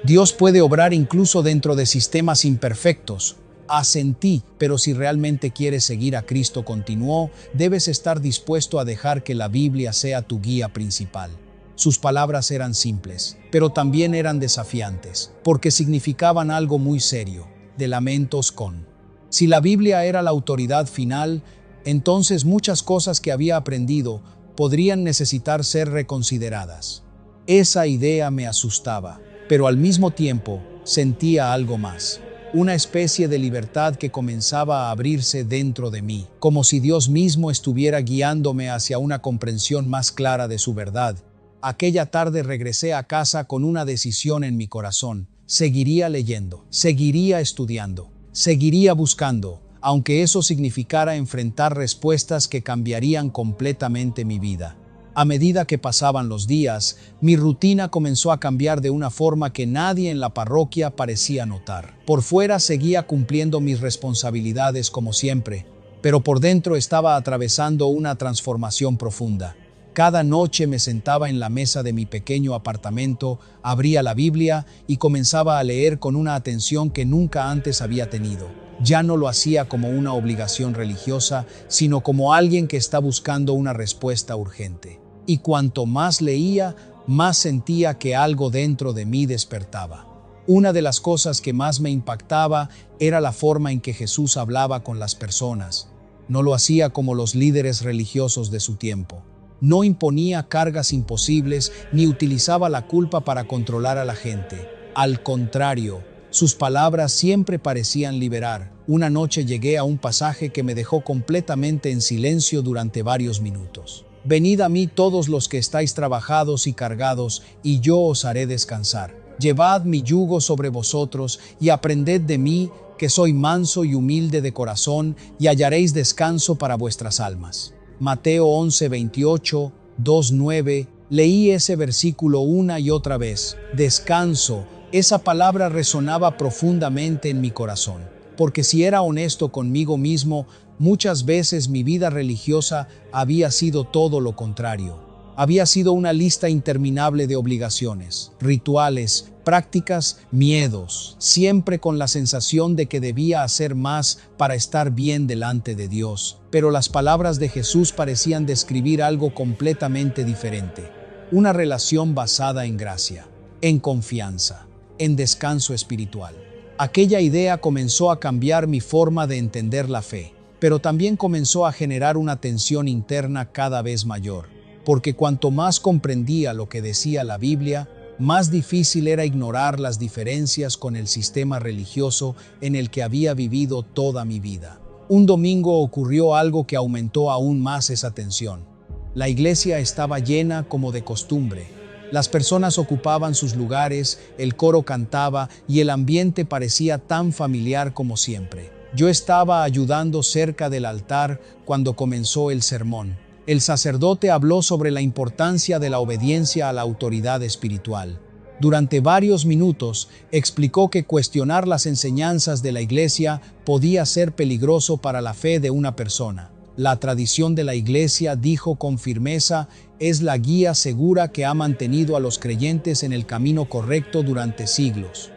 Dios puede obrar incluso dentro de sistemas imperfectos». Asentí, «pero si realmente quieres seguir a Cristo», continuó, «debes estar dispuesto a dejar que la Biblia sea tu guía principal». Sus palabras eran simples, pero también eran desafiantes, porque significaban algo muy serio, de lamentos con. Si la Biblia era la autoridad final, entonces muchas cosas que había aprendido podrían necesitar ser reconsideradas. Esa idea me asustaba, pero al mismo tiempo sentía algo más. Una especie de libertad que comenzaba a abrirse dentro de mí, como si Dios mismo estuviera guiándome hacia una comprensión más clara de su verdad. Aquella tarde regresé a casa con una decisión en mi corazón. Seguiría leyendo, seguiría estudiando, seguiría buscando, aunque eso significara enfrentar respuestas que cambiarían completamente mi vida. A medida que pasaban los días, mi rutina comenzó a cambiar de una forma que nadie en la parroquia parecía notar. Por fuera seguía cumpliendo mis responsabilidades como siempre, pero por dentro estaba atravesando una transformación profunda. Cada noche me sentaba en la mesa de mi pequeño apartamento, abría la Biblia y comenzaba a leer con una atención que nunca antes había tenido. Ya no lo hacía como una obligación religiosa, sino como alguien que está buscando una respuesta urgente. Y cuanto más leía, más sentía que algo dentro de mí despertaba. Una de las cosas que más me impactaba era la forma en que Jesús hablaba con las personas. No lo hacía como los líderes religiosos de su tiempo. No imponía cargas imposibles ni utilizaba la culpa para controlar a la gente. Al contrario, sus palabras siempre parecían liberar. Una noche llegué a un pasaje que me dejó completamente en silencio durante varios minutos. Venid a mí todos los que estáis trabajados y cargados, y yo os haré descansar. Llevad mi yugo sobre vosotros y aprended de mí, que soy manso y humilde de corazón, y hallaréis descanso para vuestras almas. Mateo 11:28, 2:9. Leí ese versículo una y otra vez. Descanso. Esa palabra resonaba profundamente en mi corazón, porque si era honesto conmigo mismo, muchas veces mi vida religiosa había sido todo lo contrario. Había sido una lista interminable de obligaciones, rituales, prácticas, miedos, siempre con la sensación de que debía hacer más para estar bien delante de Dios. Pero las palabras de Jesús parecían describir algo completamente diferente. Una relación basada en gracia, en confianza, en descanso espiritual. Aquella idea comenzó a cambiar mi forma de entender la fe, pero también comenzó a generar una tensión interna cada vez mayor. Porque cuanto más comprendía lo que decía la Biblia, más difícil era ignorar las diferencias con el sistema religioso en el que había vivido toda mi vida. Un domingo ocurrió algo que aumentó aún más esa tensión. La iglesia estaba llena como de costumbre. Las personas ocupaban sus lugares, el coro cantaba y el ambiente parecía tan familiar como siempre. Yo estaba ayudando cerca del altar cuando comenzó el sermón. El sacerdote habló sobre la importancia de la obediencia a la autoridad espiritual. Durante varios minutos explicó que cuestionar las enseñanzas de la iglesia podía ser peligroso para la fe de una persona. La tradición de la iglesia, dijo con firmeza, es la guía segura que ha mantenido a los creyentes en el camino correcto durante siglos.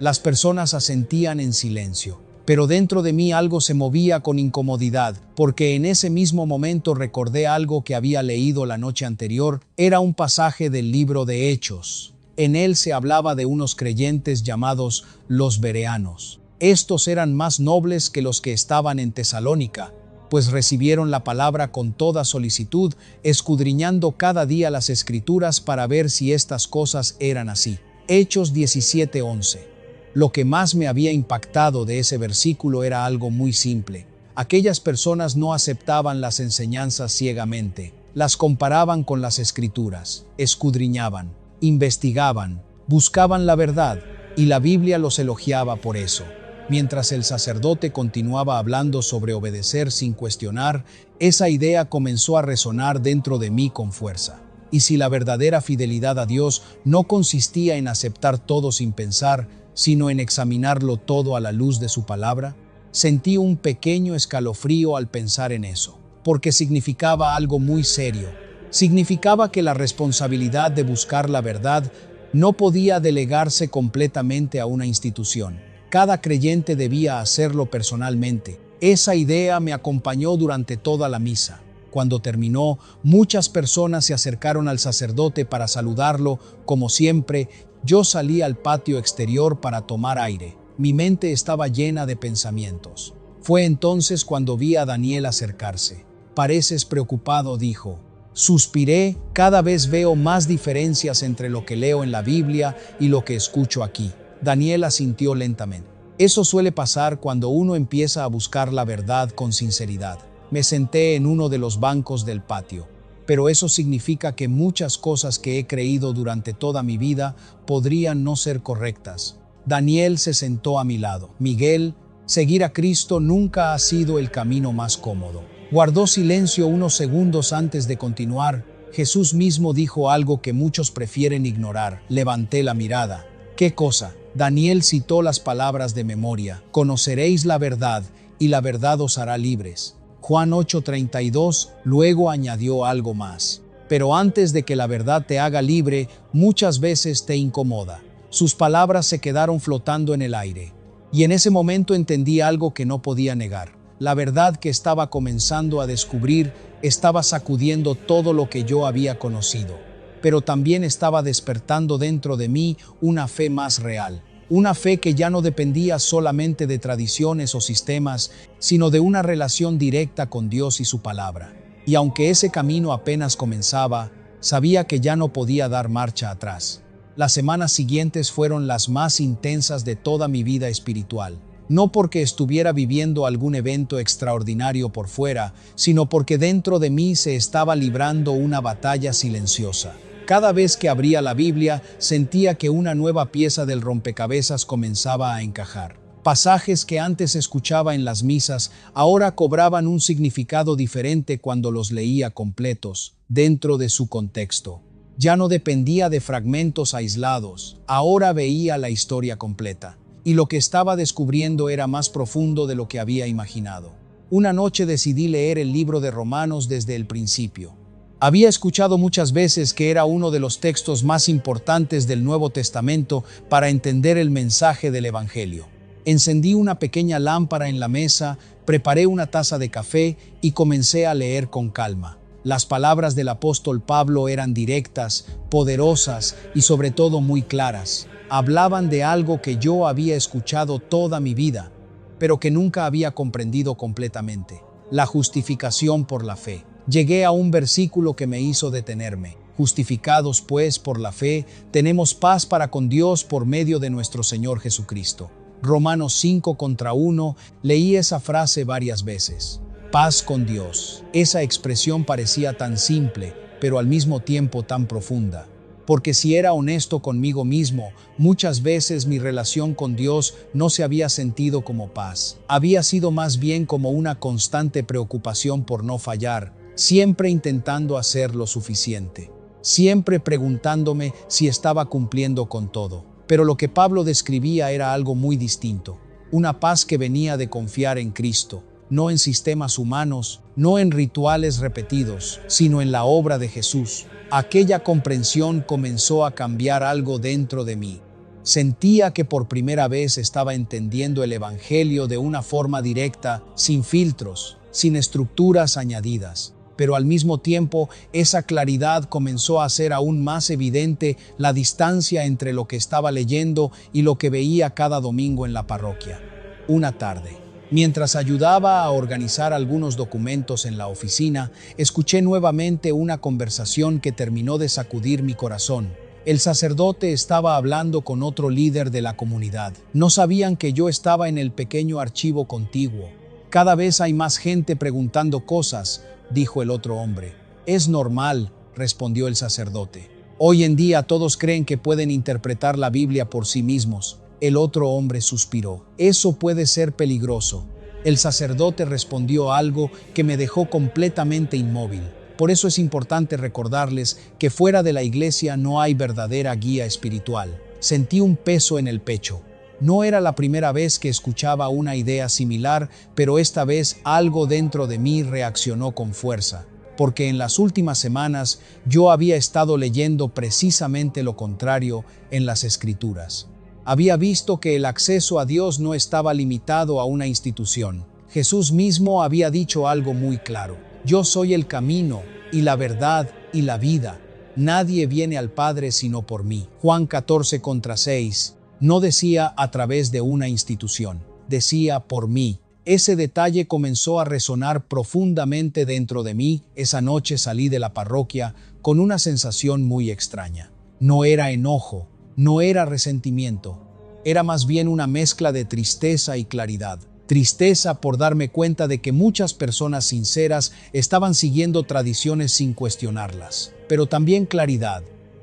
Las personas asentían en silencio. Pero dentro de mí algo se movía con incomodidad, porque en ese mismo momento recordé algo que había leído la noche anterior. Era un pasaje del libro de Hechos. En él se hablaba de unos creyentes llamados los bereanos. Estos eran más nobles que los que estaban en Tesalónica, pues recibieron la palabra con toda solicitud, escudriñando cada día las Escrituras para ver si estas cosas eran así. Hechos 17:11. Lo que más me había impactado de ese versículo era algo muy simple. Aquellas personas no aceptaban las enseñanzas ciegamente, las comparaban con las Escrituras, escudriñaban, investigaban, buscaban la verdad, y la Biblia los elogiaba por eso. Mientras el sacerdote continuaba hablando sobre obedecer sin cuestionar, esa idea comenzó a resonar dentro de mí con fuerza. Y si la verdadera fidelidad a Dios no consistía en aceptar todo sin pensar, sino en examinarlo todo a la luz de su palabra, sentí un pequeño escalofrío al pensar en eso, porque significaba algo muy serio. Significaba que la responsabilidad de buscar la verdad no podía delegarse completamente a una institución. Cada creyente debía hacerlo personalmente. Esa idea me acompañó durante toda la misa. Cuando terminó, muchas personas se acercaron al sacerdote para saludarlo. Como siempre, yo salí al patio exterior para tomar aire. Mi mente estaba llena de pensamientos. Fue entonces cuando vi a Daniel acercarse. «Pareces preocupado», dijo. Suspiré. Cada vez veo más diferencias entre lo que leo en la Biblia y lo que escucho aquí. Daniel asintió lentamente. Eso suele pasar cuando uno empieza a buscar la verdad con sinceridad. Me senté en uno de los bancos del patio. Pero eso significa que muchas cosas que he creído durante toda mi vida podrían no ser correctas. Daniel se sentó a mi lado. Miguel, seguir a Cristo nunca ha sido el camino más cómodo. Guardó silencio unos segundos antes de continuar. Jesús mismo dijo algo que muchos prefieren ignorar. Levanté la mirada. ¿Qué cosa? Daniel citó las palabras de memoria. Conoceréis la verdad, y la verdad os hará libres. Juan 8:32, luego añadió algo más. Pero antes de que la verdad te haga libre, muchas veces te incomoda. Sus palabras se quedaron flotando en el aire. Y en ese momento entendí algo que no podía negar. La verdad que estaba comenzando a descubrir estaba sacudiendo todo lo que yo había conocido. Pero también estaba despertando dentro de mí una fe más real. Una fe que ya no dependía solamente de tradiciones o sistemas, sino de una relación directa con Dios y su palabra. Y aunque ese camino apenas comenzaba, sabía que ya no podía dar marcha atrás. Las semanas siguientes fueron las más intensas de toda mi vida espiritual. No porque estuviera viviendo algún evento extraordinario por fuera, sino porque dentro de mí se estaba librando una batalla silenciosa. Cada vez que abría la Biblia, sentía que una nueva pieza del rompecabezas comenzaba a encajar. Pasajes que antes escuchaba en las misas, ahora cobraban un significado diferente cuando los leía completos, dentro de su contexto. Ya no dependía de fragmentos aislados, ahora veía la historia completa. Y lo que estaba descubriendo era más profundo de lo que había imaginado. Una noche decidí leer el libro de Romanos desde el principio. Había escuchado muchas veces que era uno de los textos más importantes del Nuevo Testamento para entender el mensaje del Evangelio. Encendí una pequeña lámpara en la mesa, preparé una taza de café y comencé a leer con calma. Las palabras del apóstol Pablo eran directas, poderosas y sobre todo muy claras. Hablaban de algo que yo había escuchado toda mi vida, pero que nunca había comprendido completamente: la justificación por la fe. Llegué a un versículo que me hizo detenerme. Justificados pues por la fe, tenemos paz para con Dios por medio de nuestro Señor Jesucristo. Romanos 5:1, leí esa frase varias veces. Paz con Dios. Esa expresión parecía tan simple, pero al mismo tiempo tan profunda. Porque si era honesto conmigo mismo, muchas veces mi relación con Dios no se había sentido como paz. Había sido más bien como una constante preocupación por no fallar, siempre intentando hacer lo suficiente, siempre preguntándome si estaba cumpliendo con todo. Pero lo que Pablo describía era algo muy distinto, una paz que venía de confiar en Cristo, no en sistemas humanos, no en rituales repetidos, sino en la obra de Jesús. Aquella comprensión comenzó a cambiar algo dentro de mí. Sentía que por primera vez estaba entendiendo el Evangelio de una forma directa, sin filtros, sin estructuras añadidas. Pero al mismo tiempo, esa claridad comenzó a hacer aún más evidente la distancia entre lo que estaba leyendo y lo que veía cada domingo en la parroquia. Una tarde, mientras ayudaba a organizar algunos documentos en la oficina, escuché nuevamente una conversación que terminó de sacudir mi corazón. El sacerdote estaba hablando con otro líder de la comunidad. No sabían que yo estaba en el pequeño archivo contiguo. Cada vez hay más gente preguntando cosas, dijo el otro hombre. Es normal, respondió el sacerdote. Hoy en día todos creen que pueden interpretar la Biblia por sí mismos. El otro hombre suspiró. Eso puede ser peligroso. El sacerdote respondió algo que me dejó completamente inmóvil. Por eso es importante recordarles que fuera de la iglesia no hay verdadera guía espiritual. Sentí un peso en el pecho. No era la primera vez que escuchaba una idea similar, pero esta vez algo dentro de mí reaccionó con fuerza, porque en las últimas semanas yo había estado leyendo precisamente lo contrario en las Escrituras. Había visto que el acceso a Dios no estaba limitado a una institución. Jesús mismo había dicho algo muy claro. Yo soy el camino, y la verdad, y la vida. Nadie viene al Padre sino por mí. Juan 14:6. No decía a través de una institución, decía por mí. Ese detalle comenzó a resonar profundamente dentro de mí. Esa noche salí de la parroquia con una sensación muy extraña. No era enojo, no era resentimiento, era más bien una mezcla de tristeza y claridad. Tristeza por darme cuenta de que muchas personas sinceras estaban siguiendo tradiciones sin cuestionarlas, pero también claridad,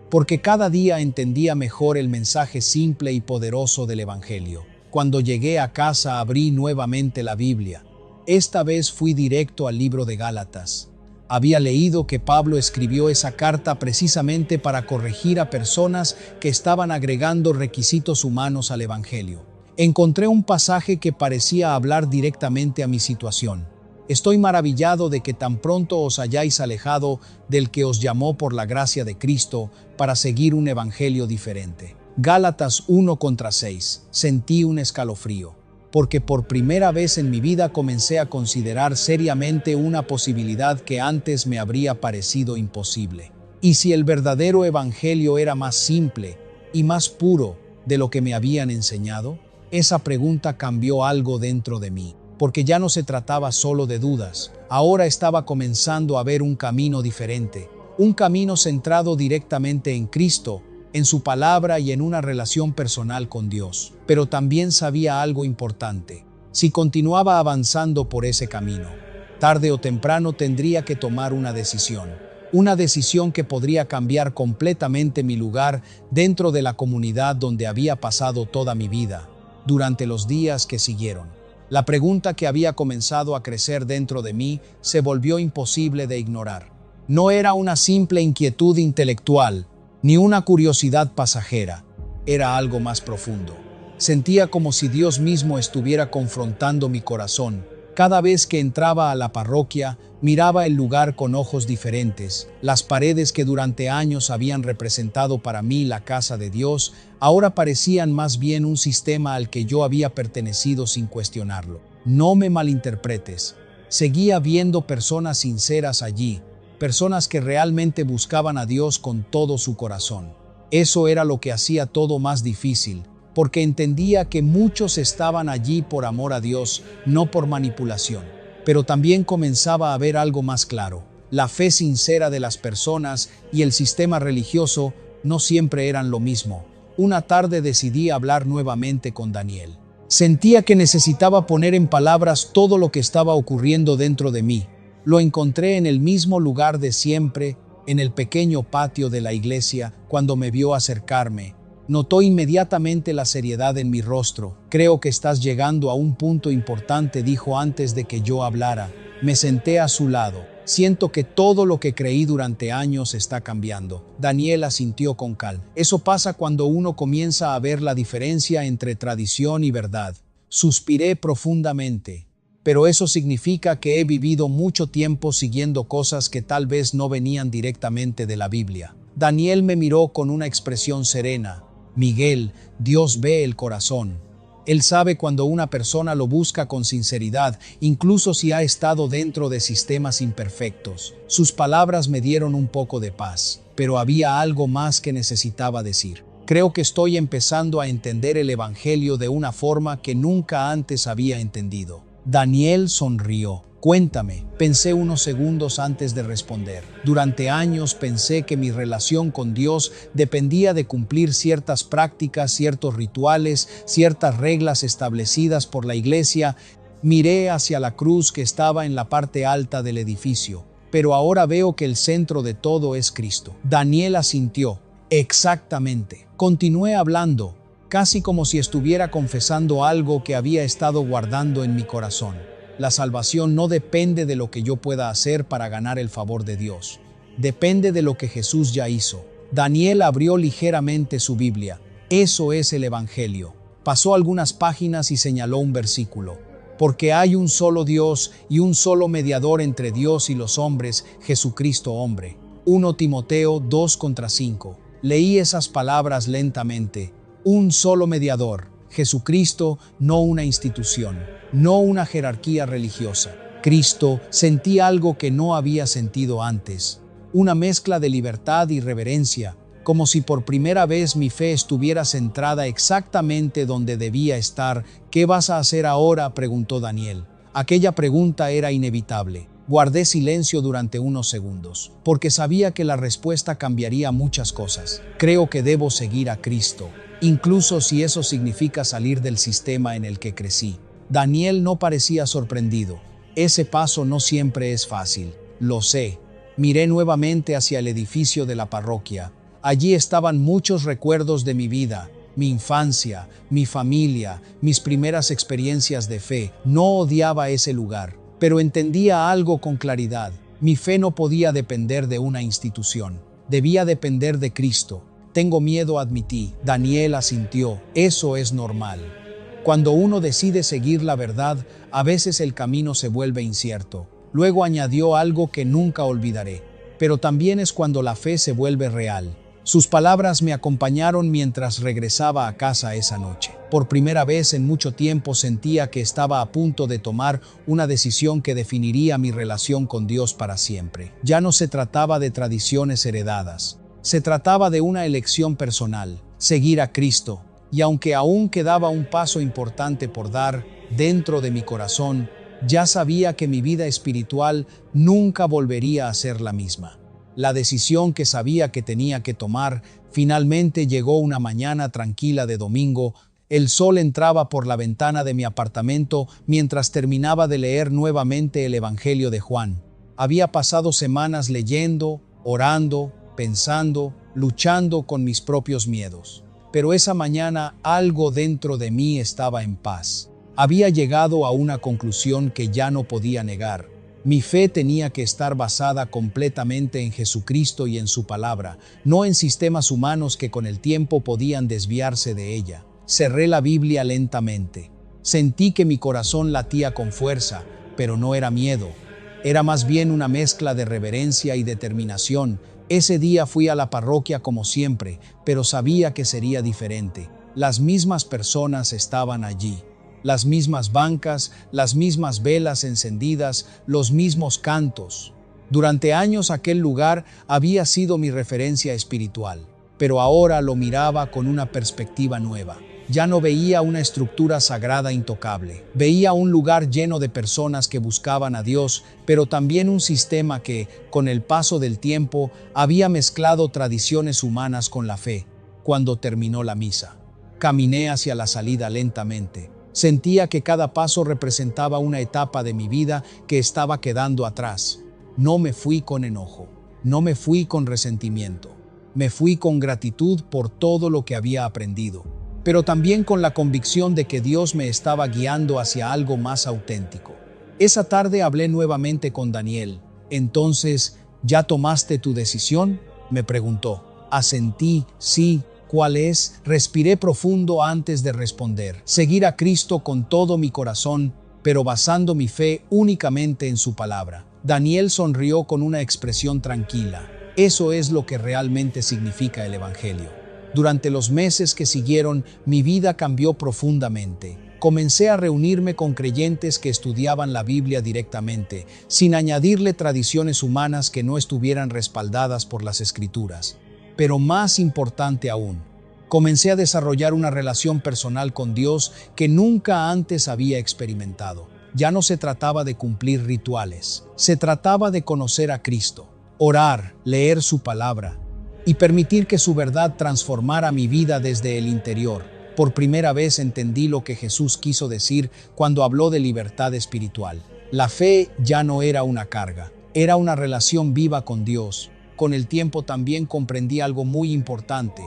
porque cada día entendía mejor el mensaje simple y poderoso del Evangelio. Cuando llegué a casa abrí nuevamente la Biblia. Esta vez fui directo al libro de Gálatas. Había leído que Pablo escribió esa carta precisamente para corregir a personas que estaban agregando requisitos humanos al Evangelio. Encontré un pasaje que parecía hablar directamente a mi situación. Estoy maravillado de que tan pronto os hayáis alejado del que os llamó por la gracia de Cristo para seguir un evangelio diferente. Gálatas 1:6. Sentí un escalofrío, porque por primera vez en mi vida comencé a considerar seriamente una posibilidad que antes me habría parecido imposible. ¿Y si el verdadero evangelio era más simple y más puro de lo que me habían enseñado? Esa pregunta cambió algo dentro de mí, porque ya no se trataba solo de dudas. Ahora estaba comenzando a ver un camino diferente, un camino centrado directamente en Cristo, en su palabra y en una relación personal con Dios. Pero también sabía algo importante. Si continuaba avanzando por ese camino, tarde o temprano tendría que tomar una decisión que podría cambiar completamente mi lugar dentro de la comunidad donde había pasado toda mi vida. Durante los días que siguieron, la pregunta que había comenzado a crecer dentro de mí se volvió imposible de ignorar. No era una simple inquietud intelectual, ni una curiosidad pasajera, era algo más profundo. Sentía como si Dios mismo estuviera confrontando mi corazón. Cada vez que entraba a la parroquia, miraba el lugar con ojos diferentes. Las paredes que durante años habían representado para mí la casa de Dios, ahora parecían más bien un sistema al que yo había pertenecido sin cuestionarlo. No me malinterpretes. Seguía viendo personas sinceras allí, personas que realmente buscaban a Dios con todo su corazón. Eso era lo que hacía todo más difícil, porque entendía que muchos estaban allí por amor a Dios, no por manipulación. Pero también comenzaba a ver algo más claro. La fe sincera de las personas y el sistema religioso no siempre eran lo mismo. Una tarde decidí hablar nuevamente con Daniel. Sentía que necesitaba poner en palabras todo lo que estaba ocurriendo dentro de mí. Lo encontré en el mismo lugar de siempre, en el pequeño patio de la iglesia. Cuando me vio acercarme, notó inmediatamente la seriedad en mi rostro. Creo que estás llegando a un punto importante, dijo antes de que yo hablara. Me senté a su lado. Siento que todo lo que creí durante años está cambiando. Daniel asintió con calma. Eso pasa cuando uno comienza a ver la diferencia entre tradición y verdad. Suspiré profundamente. Pero eso significa que he vivido mucho tiempo siguiendo cosas que tal vez no venían directamente de la Biblia. Daniel me miró con una expresión serena. Miguel, Dios ve el corazón. Él sabe cuando una persona lo busca con sinceridad, incluso si ha estado dentro de sistemas imperfectos. Sus palabras me dieron un poco de paz, pero había algo más que necesitaba decir. Creo que estoy empezando a entender el Evangelio de una forma que nunca antes había entendido. Daniel sonrió. Cuéntame, pensé unos segundos antes de responder. Durante años pensé que mi relación con Dios dependía de cumplir ciertas prácticas, ciertos rituales, ciertas reglas establecidas por la iglesia. Miré hacia la cruz que estaba en la parte alta del edificio, pero ahora veo que el centro de todo es Cristo. Daniel asintió. Exactamente. Continué hablando, casi como si estuviera confesando algo que había estado guardando en mi corazón. La salvación no depende de lo que yo pueda hacer para ganar el favor de Dios. Depende de lo que Jesús ya hizo. Daniel abrió ligeramente su Biblia. Eso es el Evangelio. Pasó algunas páginas y señaló un versículo. Porque hay un solo Dios y un solo mediador entre Dios y los hombres, Jesucristo hombre. 1 Timoteo 2:5. Leí esas palabras lentamente. Un solo mediador. Jesucristo, no una institución, no una jerarquía religiosa. Cristo, sentí algo que no había sentido antes. Una mezcla de libertad y reverencia, como si por primera vez mi fe estuviera centrada exactamente donde debía estar. ¿Qué vas a hacer ahora?, preguntó Daniel. Aquella pregunta era inevitable. Guardé silencio durante unos segundos, porque sabía que la respuesta cambiaría muchas cosas. Creo que debo seguir a Cristo, incluso si eso significa salir del sistema en el que crecí. Daniel no parecía sorprendido. Ese paso no siempre es fácil, lo sé. Miré nuevamente hacia el edificio de la parroquia. Allí estaban muchos recuerdos de mi vida, mi infancia, mi familia, mis primeras experiencias de fe. No odiaba ese lugar, pero entendía algo con claridad. Mi fe no podía depender de una institución, debía depender de Cristo. Tengo miedo, admití. Daniel asintió. Eso es normal. Cuando uno decide seguir la verdad, a veces el camino se vuelve incierto. Luego añadió algo que nunca olvidaré. Pero también es cuando la fe se vuelve real. Sus palabras me acompañaron mientras regresaba a casa esa noche. Por primera vez en mucho tiempo sentía que estaba a punto de tomar una decisión que definiría mi relación con Dios para siempre. Ya no se trataba de tradiciones heredadas. Se trataba de una elección personal, seguir a Cristo. Y aunque aún quedaba un paso importante por dar, dentro de mi corazón, ya sabía que mi vida espiritual nunca volvería a ser la misma. La decisión que sabía que tenía que tomar finalmente llegó una mañana tranquila de domingo. El sol entraba por la ventana de mi apartamento mientras terminaba de leer nuevamente el Evangelio de Juan. Había pasado semanas leyendo, orando, pensando, luchando con mis propios miedos. Pero esa mañana algo dentro de mí estaba en paz. Había llegado a una conclusión que ya no podía negar. Mi fe tenía que estar basada completamente en Jesucristo y en su palabra, no en sistemas humanos que con el tiempo podían desviarse de ella. Cerré la Biblia lentamente. Sentí que mi corazón latía con fuerza, pero no era miedo. Era más bien una mezcla de reverencia y determinación. Ese día fui a la parroquia como siempre, pero sabía que sería diferente. Las mismas personas estaban allí. Las mismas bancas, las mismas velas encendidas, los mismos cantos. Durante años aquel lugar había sido mi referencia espiritual, pero ahora lo miraba con una perspectiva nueva. Ya no veía una estructura sagrada intocable. Veía un lugar lleno de personas que buscaban a Dios, pero también un sistema que, con el paso del tiempo, había mezclado tradiciones humanas con la fe. Cuando terminó la misa, caminé hacia la salida lentamente. Sentía que cada paso representaba una etapa de mi vida que estaba quedando atrás. No me fui con enojo, no me fui con resentimiento. Me fui con gratitud por todo lo que había aprendido, pero también con la convicción de que Dios me estaba guiando hacia algo más auténtico. Esa tarde hablé nuevamente con Daniel. Entonces, ¿ya tomaste tu decisión?, me preguntó. Asentí, sí. ¿Cuál es? Respiré profundo antes de responder. Seguir a Cristo con todo mi corazón, pero basando mi fe únicamente en su palabra. Daniel sonrió con una expresión tranquila. Eso es lo que realmente significa el Evangelio. Durante los meses que siguieron, mi vida cambió profundamente. Comencé a reunirme con creyentes que estudiaban la Biblia directamente, sin añadirle tradiciones humanas que no estuvieran respaldadas por las Escrituras. Pero más importante aún, comencé a desarrollar una relación personal con Dios que nunca antes había experimentado. Ya no se trataba de cumplir rituales, se trataba de conocer a Cristo, orar, leer su palabra y permitir que su verdad transformara mi vida desde el interior. Por primera vez entendí lo que Jesús quiso decir cuando habló de libertad espiritual. La fe ya no era una carga, era una relación viva con Dios. Con el tiempo también comprendí algo muy importante.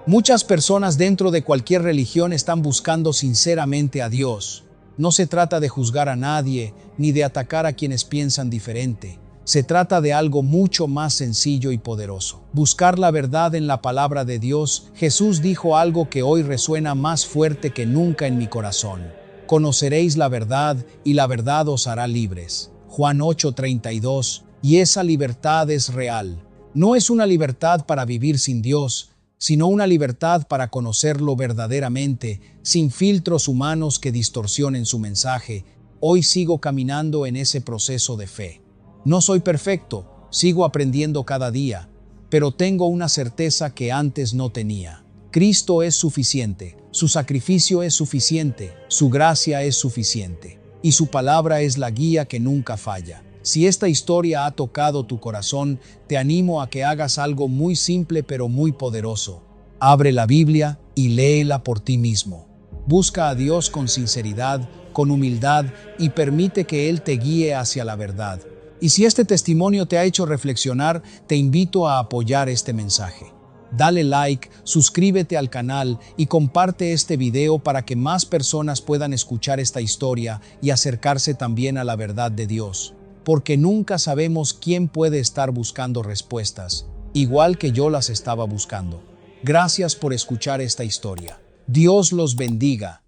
Muchas personas dentro de cualquier religión están buscando sinceramente a Dios. No se trata de juzgar a nadie, ni de atacar a quienes piensan diferente. Se trata de algo mucho más sencillo y poderoso. Buscar la verdad en la palabra de Dios. Jesús dijo algo que hoy resuena más fuerte que nunca en mi corazón. Conoceréis la verdad, y la verdad os hará libres. Juan 8:32. Y esa libertad es real. No es una libertad para vivir sin Dios, sino una libertad para conocerlo verdaderamente, sin filtros humanos que distorsionen su mensaje. Hoy sigo caminando en ese proceso de fe. No soy perfecto, sigo aprendiendo cada día, pero tengo una certeza que antes no tenía. Cristo es suficiente, su sacrificio es suficiente, su gracia es suficiente, y su palabra es la guía que nunca falla. Si esta historia ha tocado tu corazón, te animo a que hagas algo muy simple pero muy poderoso. Abre la Biblia y léela por ti mismo. Busca a Dios con sinceridad, con humildad y permite que Él te guíe hacia la verdad. Y si este testimonio te ha hecho reflexionar, te invito a apoyar este mensaje. Dale like, suscríbete al canal y comparte este video para que más personas puedan escuchar esta historia y acercarse también a la verdad de Dios. Porque nunca sabemos quién puede estar buscando respuestas, igual que yo las estaba buscando. Gracias por escuchar esta historia. Dios los bendiga.